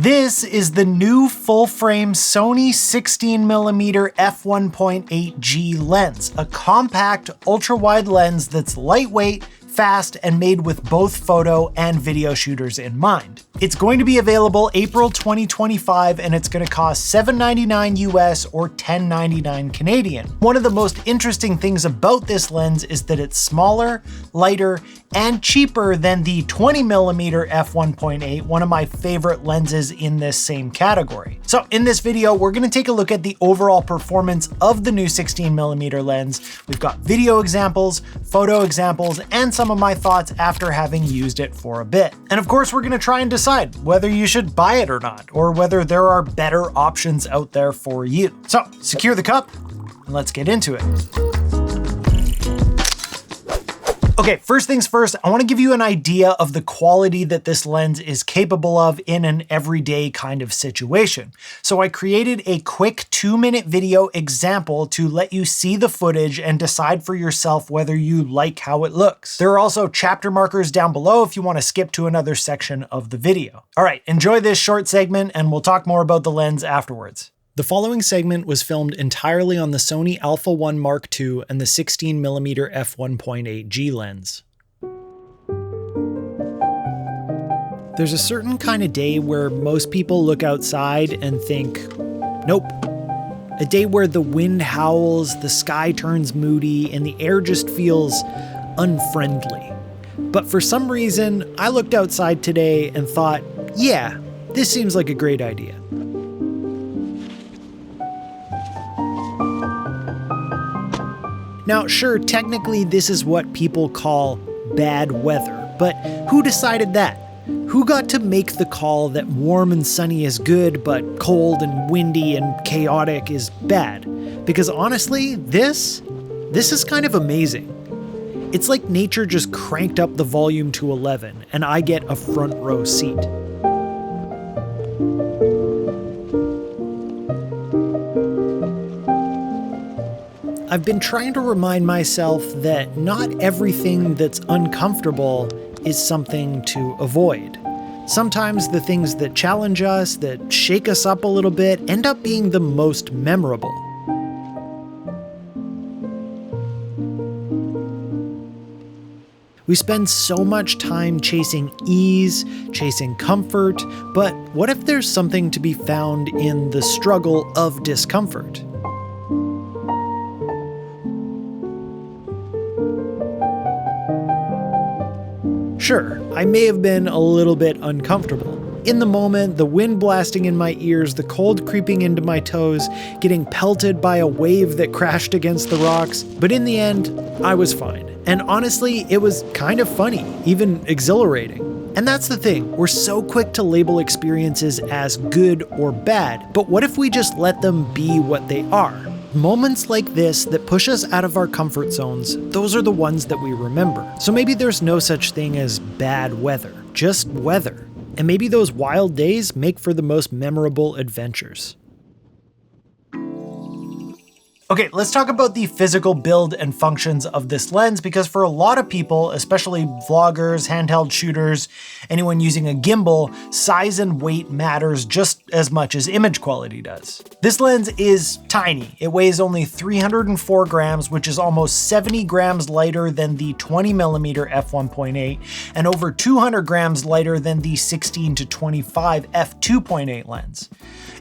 This is the new full-frame Sony 16mm F1.8 G lens, a compact, ultra-wide lens that's lightweight, fast, and made with both photo and video shooters in mind. It's going to be available April 2025, and it's going to cost $799 US or $1099 Canadian. One of the most interesting things about this lens is that it's smaller, lighter, and cheaper than the 20mm F1.8, one of my favorite lenses in this same category. So in this video, we're going to take a look at the overall performance of the new 16mm lens. We've got video examples, photo examples, and some of my thoughts after having used it for a bit. And of course, we're going to try and decide whether you should buy it or not, or whether there are better options out there for you. So secure the cup and let's get into it. Okay, first things first, I want to give you an idea of the quality that this lens is capable of in an everyday kind of situation. So I created a quick 2-minute video example to let you see the footage and decide for yourself whether you like how it looks. There are also chapter markers down below if you want to skip to another section of the video. All right, enjoy this short segment and we'll talk more about the lens afterwards. The following segment was filmed entirely on the Sony Alpha 1 Mark II and the 16mm F1.8 G lens. There's a certain kind of day where most people look outside and think, nope. A day where the wind howls, the sky turns moody, and the air just feels unfriendly. But for some reason, I looked outside today and thought, yeah, this seems like a great idea. Now, sure, technically this is what people call bad weather, but who decided that? Who got to make the call that warm and sunny is good, but cold and windy and chaotic is bad? Because honestly, this is kind of amazing. It's like nature just cranked up the volume to 11, and I get a front row seat. I've been trying to remind myself that not everything that's uncomfortable is something to avoid. Sometimes the things that challenge us, that shake us up a little bit, end up being the most memorable. We spend so much time chasing ease, chasing comfort, but what if there's something to be found in the struggle of discomfort? Sure, I may have been a little bit uncomfortable. In the moment, the wind blasting in my ears, the cold creeping into my toes, getting pelted by a wave that crashed against the rocks, but in the end, I was fine. And honestly, it was kind of funny, even exhilarating. And that's the thing, we're so quick to label experiences as good or bad, but what if we just let them be what they are? Moments like this that push us out of our comfort zones, those are the ones that we remember. So maybe there's no such thing as bad weather, just weather. And maybe those wild days make for the most memorable adventures. Okay, let's talk about the physical build and functions of this lens, because for a lot of people, especially vloggers, handheld shooters, anyone using a gimbal, size and weight matters just as much as image quality does. This lens is tiny. It weighs only 304 grams, which is almost 70 grams lighter than the 20mm F1.8 and over 200 grams lighter than the 16 to 25 F2.8 lens.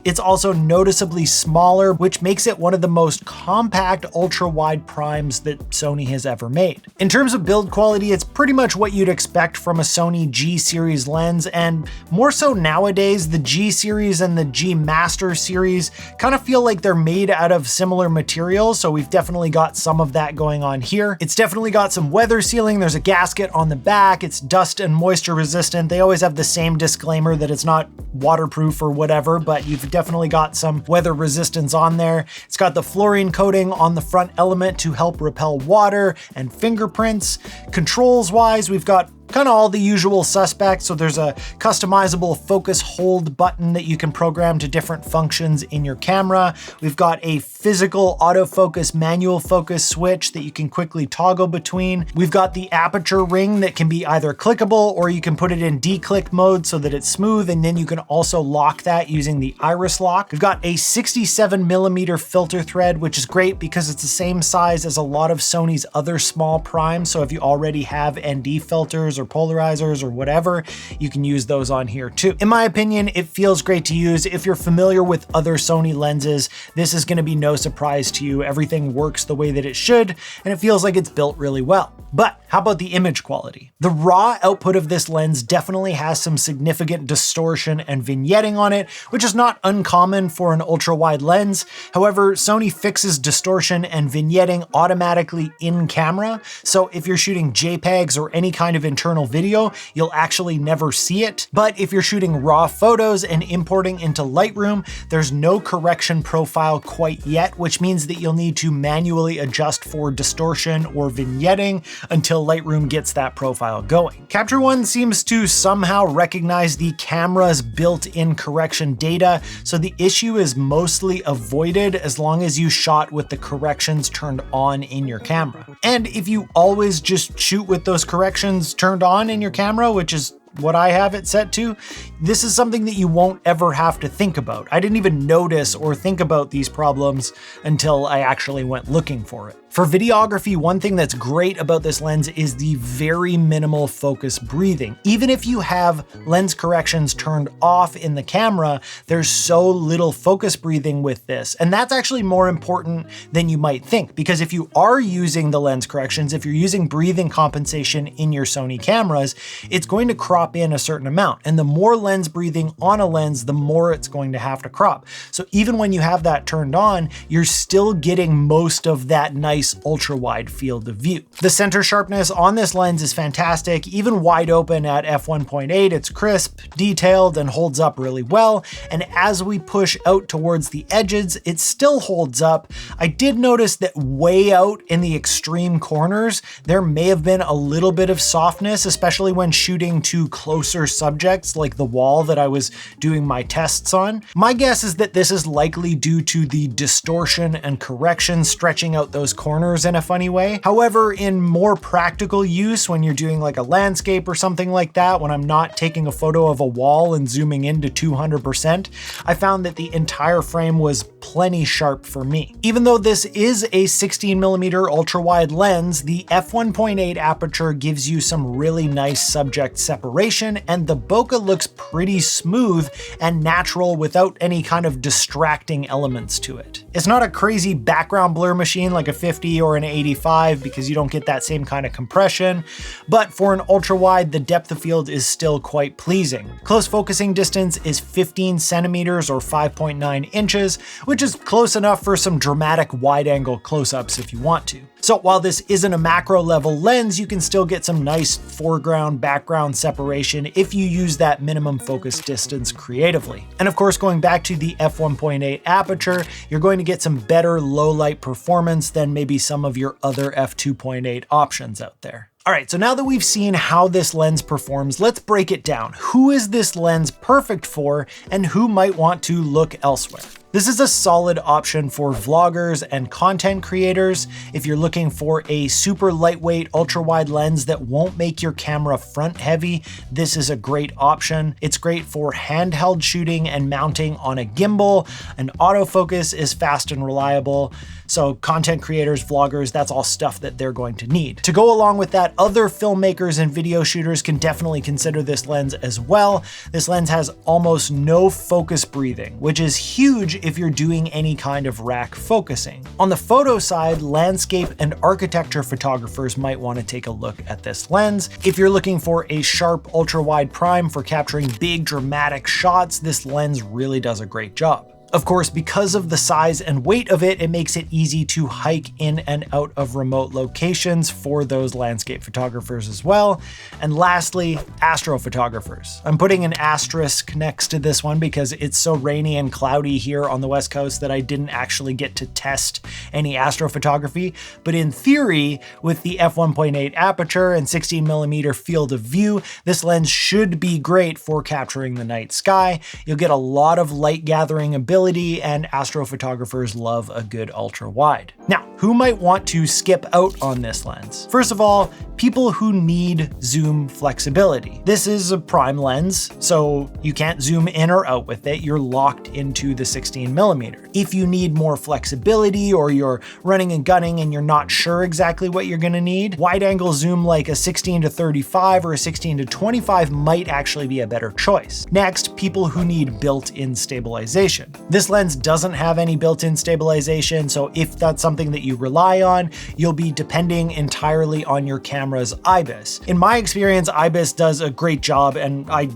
It's also noticeably smaller, which makes it one of the most compact ultra-wide primes that Sony has ever made. In terms of build quality, it's pretty much what you'd expect from a Sony G series lens, and more so nowadays, the G series and the G Master series kind of feel like they're made out of similar materials, so we've definitely got some of that going on here. It's definitely got some weather sealing, there's a gasket on the back, it's dust and moisture resistant. They always have the same disclaimer that it's not waterproof or whatever, but you've definitely got some weather resistance on there. It's got the fluorine coating on the front element to help repel water and fingerprints. Controls wise, we've got kind of all the usual suspects. So there's a customizable focus hold button that you can program to different functions in your camera. We've got a physical autofocus manual focus switch that you can quickly toggle between. We've got the aperture ring that can be either clickable or you can put it in declick mode so that it's smooth, and then you can also lock that using the iris lock. We've got a 67mm filter thread, which is great because it's the same size as a lot of Sony's other small primes. So if you already have ND filters or polarizers or whatever, you can use those on here too. In my opinion, it feels great to use. If you're familiar with other Sony lenses, this is going to be no surprise to you. Everything works the way that it should, and it feels like it's built really well. But how about the image quality? The raw output of this lens definitely has some significant distortion and vignetting on it, which is not uncommon for an ultra-wide lens. However, Sony fixes distortion and vignetting automatically in camera, so if you're shooting JPEGs or any kind of internal video, you'll actually never see it. But if you're shooting raw photos and importing into Lightroom, there's no correction profile quite yet, which means that you'll need to manually adjust for distortion or vignetting until Lightroom gets that profile going. Capture One seems to somehow recognize the camera's built-in correction data, so the issue is mostly avoided as long as you shot with the corrections turned on in your camera. And if you always just shoot with those corrections turned on in your camera, which is what I have it set to, this is something that you won't ever have to think about. I didn't even notice or think about these problems until I actually went looking for it. For videography, one thing that's great about this lens is the very minimal focus breathing. Even if you have lens corrections turned off in the camera, there's so little focus breathing with this. And that's actually more important than you might think, because if you are using the lens corrections, if you're using breathing compensation in your Sony cameras, it's going to crop in a certain amount. And the more lens breathing on a lens, the more it's going to have to crop. So even when you have that turned on, you're still getting most of that nice ultra wide field of view. The center sharpness on this lens is fantastic. Even wide open at f1.8, it's crisp, detailed, and holds up really well. And as we push out towards the edges, it still holds up. I did notice that way out in the extreme corners, there may have been a little bit of softness, especially when shooting to closer subjects like the wall that I was doing my tests on. My guess is that this is likely due to the distortion and correction stretching out those corners in a funny way. However, in more practical use, when you're doing like a landscape or something like that, when I'm not taking a photo of a wall and zooming into 200%, I found that the entire frame was plenty sharp for me. Even though this is a 16mm ultra wide lens, the f1.8 aperture gives you some really nice subject separation, and the bokeh looks pretty smooth and natural without any kind of distracting elements to it. It's not a crazy background blur machine like a 50 or an 85 because you don't get that same kind of compression, but for an ultra wide, the depth of field is still quite pleasing. Close focusing distance is 15 centimeters or 5.9 inches, which is close enough for some dramatic wide angle close-ups if you want to. So while this isn't a macro level lens, you can still get some nice foreground background separation if you use that minimum focus distance creatively. And of course, going back to the f1.8 aperture, you're going to get some better low light performance than maybe some of your other f2.8 options out there. All right, so now that we've seen how this lens performs, let's break it down. Who is this lens perfect for, and who might want to look elsewhere? This is a solid option for vloggers and content creators. If you're looking for a super lightweight, ultra wide lens that won't make your camera front heavy, this is a great option. It's great for handheld shooting and mounting on a gimbal. An autofocus is fast and reliable. So content creators, vloggers, that's all stuff that they're going to need. To go along with that, other filmmakers and video shooters can definitely consider this lens as well. This lens has almost no focus breathing, which is huge if you're doing any kind of rack focusing. On the photo side, landscape and architecture photographers might want to take a look at this lens. If you're looking for a sharp ultra wide prime for capturing big dramatic shots, this lens really does a great job. Of course, because of the size and weight of it, it makes it easy to hike in and out of remote locations for those landscape photographers as well. And lastly, astrophotographers. I'm putting an asterisk next to this one because it's so rainy and cloudy here on the West Coast that I didn't actually get to test any astrophotography. But in theory, with the f1.8 aperture and 16mm field of view, this lens should be great for capturing the night sky. You'll get a lot of light gathering ability, and astrophotographers love a good ultra wide. Now, who might want to skip out on this lens? First of all, people who need zoom flexibility. This is a prime lens, so you can't zoom in or out with it. You're locked into the 16mm. If you need more flexibility, or you're running and gunning and you're not sure exactly what you're gonna need, wide angle zoom like a 16-35 or a 16-25 might actually be a better choice. Next, people who need built-in stabilization. This lens doesn't have any built-in stabilization, so if that's something that you rely on, you'll be depending entirely on your camera's IBIS. In my experience, IBIS does a great job, and I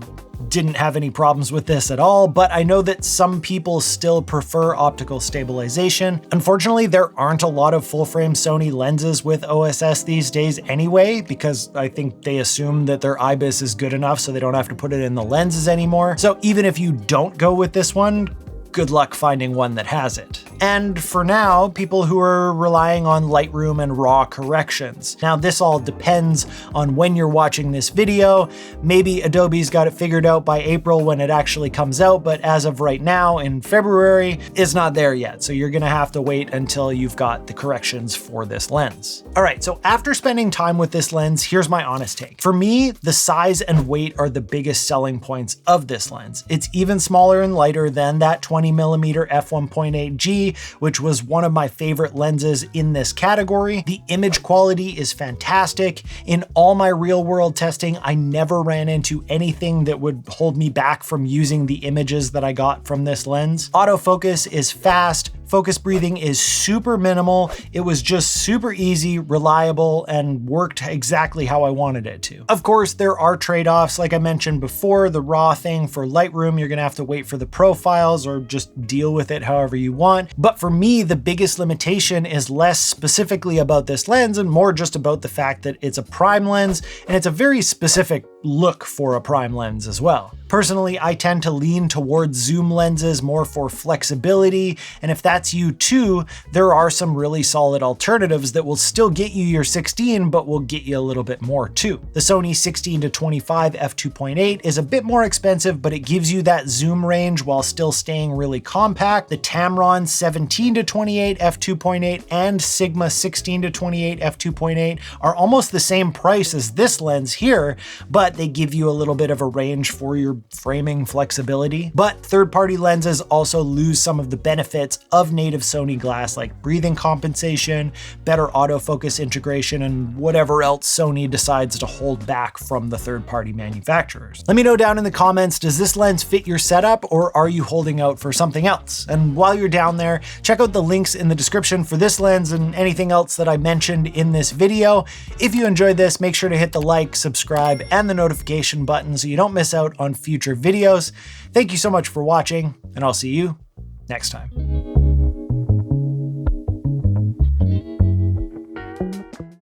didn't have any problems with this at all, but I know that some people still prefer optical stabilization. Unfortunately, there aren't a lot of full-frame Sony lenses with OSS these days anyway, because I think they assume that their IBIS is good enough so they don't have to put it in the lenses anymore. So even if you don't go with this one, good luck finding one that has it. And for now, people who are relying on Lightroom and RAW corrections. Now, this all depends on when you're watching this video. Maybe Adobe's got it figured out by April when it actually comes out, but as of right now in February, it's not there yet. So you're gonna have to wait until you've got the corrections for this lens. All right, so after spending time with this lens, here's my honest take. For me, the size and weight are the biggest selling points of this lens. It's even smaller and lighter than that 20mm f1.8 G, which was one of my favorite lenses in this category. The image quality is fantastic. In all my real world testing, I never ran into anything that would hold me back from using the images that I got from this lens. Autofocus is fast. Focus breathing is super minimal. It was just super easy, reliable, and worked exactly how I wanted it to. Of course, there are trade-offs. Like I mentioned before, the RAW thing for Lightroom, you're gonna have to wait for the profiles or just deal with it however you want. But for me, the biggest limitation is less specifically about this lens and more just about the fact that it's a prime lens, and it's a very specific look for a prime lens as well. Personally, I tend to lean towards zoom lenses more for flexibility, and if that's you too, there are some really solid alternatives that will still get you your 16, but will get you a little bit more too. The Sony 16-25 f2.8 is a bit more expensive, but it gives you that zoom range while still staying really compact. The Tamron 17-28 f2.8 and Sigma 16-28 f2.8 are almost the same price as this lens here, but they give you a little bit of a range for your framing flexibility. But third-party lenses also lose some of the benefits of native Sony glass, like breathing compensation, better autofocus integration, and whatever else Sony decides to hold back from the third-party manufacturers. Let me know down in the comments, does this lens fit your setup, or are you holding out for something else? And while you're down there, check out the links in the description for this lens and anything else that I mentioned in this video. If you enjoyed this, make sure to hit the like, subscribe, and the notification button so you don't miss out on future videos. Thank you so much for watching, and I'll see you next time.